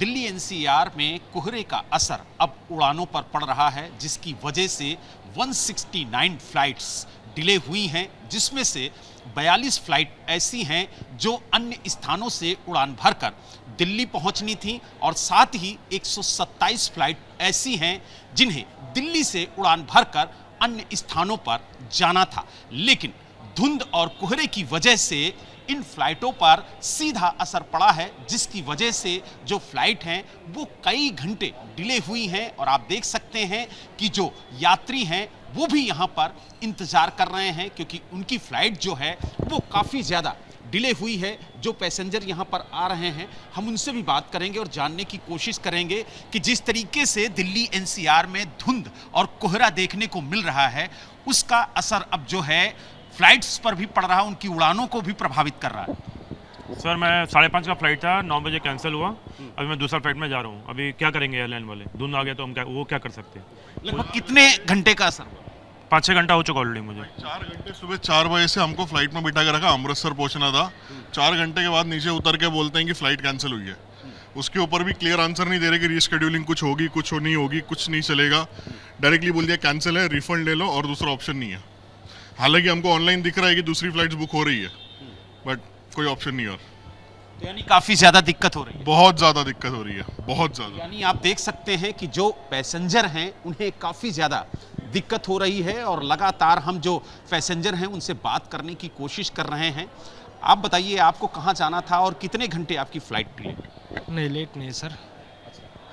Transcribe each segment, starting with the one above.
Delhi NCR में कोहरे का असर अब उड़ानों पर पड़ रहा है, जिसकी वजह से 169 फ्लाइट्स डिले हुई हैं, जिसमें से 42 फ्लाइट ऐसी हैं जो अन्य स्थानों से उड़ान भरकर दिल्ली पहुंचनी थी और साथ ही 127 फ्लाइट ऐसी हैं जिन्हें दिल्ली से उड़ान भरकर अन्य स्थानों पर जाना था। लेकिन धुंध और कोहरे की वजह से इन फ्लाइटों पर सीधा असर पड़ा है, जिसकी वजह से जो फ्लाइट हैं वो कई घंटे डिले हुई हैं और आप देख सकते हैं कि जो यात्री हैं वो भी यहाँ पर इंतजार कर रहे हैं, क्योंकि उनकी फ्लाइट जो है वो काफ़ी ज़्यादा डिले हुई है। जो पैसेंजर यहाँ पर आ रहे हैं हम उनसे भी बात करेंगे और जानने की कोशिश करेंगे कि जिस तरीके से दिल्ली एनसीआर में धुंध और कोहरा देखने को मिल रहा है उसका असर अब जो है फ्लाइट्स पर भी पड़ रहा है, उनकी उड़ानों को भी प्रभावित कर रहा है। सर मैं 5:30 का फ्लाइट था, 9 बजे कैंसिल हुआ। अभी मैं दूसरा फ्लाइट में जा रहा हूँ। अभी क्या करेंगे एयरलाइन वाले? धुंध आ गया तो हम क्या कर सकते हैं? लगभग कितने घंटे का असर हुआ? 5-6 घंटा हो चुका ऑलरेडी मुझे। 4 घंटे सुबह 4 बजे से हमको फ्लाइट में बिठा के रखा, अमृतसर पहुंचना था। 4 घंटे के बाद नीचे उतर के बोलते हैं कि फ्लाइट कैंसिल हुई है। उसके ऊपर भी क्लियर आंसर नहीं दे रहे कि रीशेड्यूलिंग कुछ होगी, कुछ नहीं होगी, कुछ नहीं चलेगा। डायरेक्टली बोल दिया कैंसिल है, रिफंड ले लो और दूसरा ऑप्शन नहीं है। हालांकि हमको ऑनलाइन दिख रहा है कि दूसरी फ्लाइट्स बुक हो रही है, बट कोई ऑप्शन नहीं है। तो यानी काफ़ी ज़्यादा दिक्कत हो रही है। बहुत ज़्यादा दिक्कत हो रही है, बहुत ज़्यादा। यानी आप देख सकते हैं कि जो पैसेंजर हैं उन्हें काफ़ी ज़्यादा दिक्कत हो रही है और लगातार हम जो पैसेंजर हैं उनसे बात करने की कोशिश कर रहे हैं। आप बताइए आपको कहाँ जाना था और कितने घंटे आपकी फ्लाइट डिले? नहीं, लेट नहीं सर।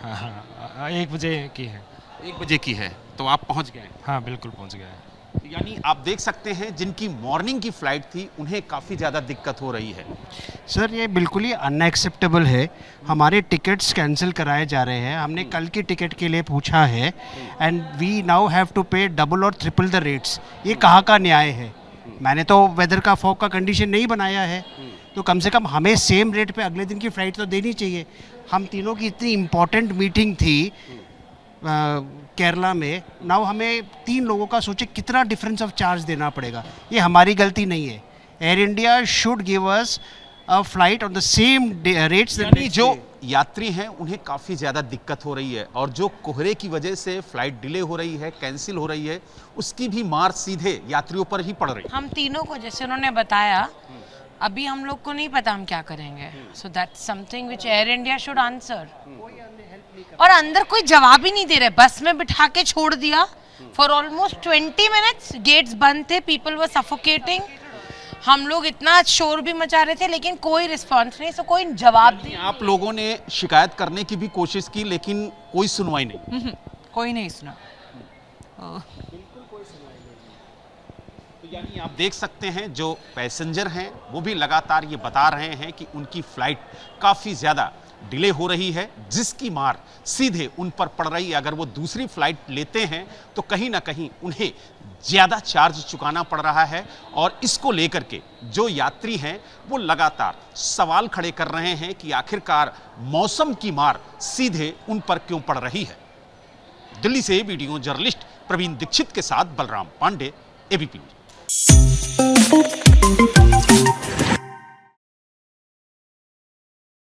हाँ, 1 बजे की है। 1 बजे की है तो आप पहुँच गए? हाँ बिल्कुल पहुंच गया है। यानी आप देख सकते हैं जिनकी मॉर्निंग की फ्लाइट थी उन्हें काफ़ी ज़्यादा दिक्कत हो रही है। सर ये बिल्कुल ही अनएक्सेप्टेबल है। हमारे टिकट्स कैंसिल कराए जा रहे हैं। हमने कल की टिकट के लिए पूछा है and we now have to pay double और ट्रिपल द रेट्स। ये कहाँ का न्याय है? मैंने तो वेदर का फॉग का कंडीशन नहीं बनाया है, तो कम से कम हमें सेम रेट पे अगले दिन की फ़्लाइट तो देनी चाहिए। हम तीनों की इतनी इम्पॉर्टेंट मीटिंग थी केरला में, नाउ हमें 3 लोगों का सोचे कितना डिफरेंस ऑफ चार्ज देना पड़ेगा। ये हमारी गलती नहीं है। Air India should give us a flight on the same rates. यानी जो यात्री हैं उन्हें काफ़ी ज़्यादा दिक्कत हो रही है और जो कोहरे की वजह से फ्लाइट डिले हो रही है, कैंसिल हो रही है, उसकी भी मार सीधे यात्रियों पर ही पड़ रही है। हम तीनों को जैसे उन्होंने बताया, अभी हम लोग को नहीं पता हम क्या करेंगे। So that's something which air India should answer. और अंदर कोई जवाब ही नहीं दे रहे, बस में बिठा के छोड़ दिया फॉर ऑलमोस्ट 20 मिनट्स। गेट्स बंद थे, पीपल वर सफोकेटिंग। हम लोग इतना शोर भी मचा रहे थे लेकिन कोई रिस्पॉन्स नहीं, सो कोई जवाब नहीं। आप लोगों ने शिकायत करने की भी कोशिश की लेकिन कोई सुनवाई नहीं? कोई नहीं सुना। तो यानी आप देख सकते हैं जो पैसेंजर हैं वो भी लगातार ये बता रहे हैं कि उनकी फ्लाइट काफ़ी ज़्यादा डिले हो रही है, जिसकी मार सीधे उन पर पड़ रही है। अगर वो दूसरी फ्लाइट लेते हैं तो कहीं ना कहीं उन्हें ज़्यादा चार्ज चुकाना पड़ रहा है और इसको लेकर के जो यात्री हैं वो लगातार सवाल खड़े कर रहे हैं कि आखिरकार मौसम की मार सीधे उन पर क्यों पड़ रही है। दिल्ली से वीडियो जर्नलिस्ट प्रवीण दीक्षित के साथ बलराम पांडे, एबीपी न्यूज।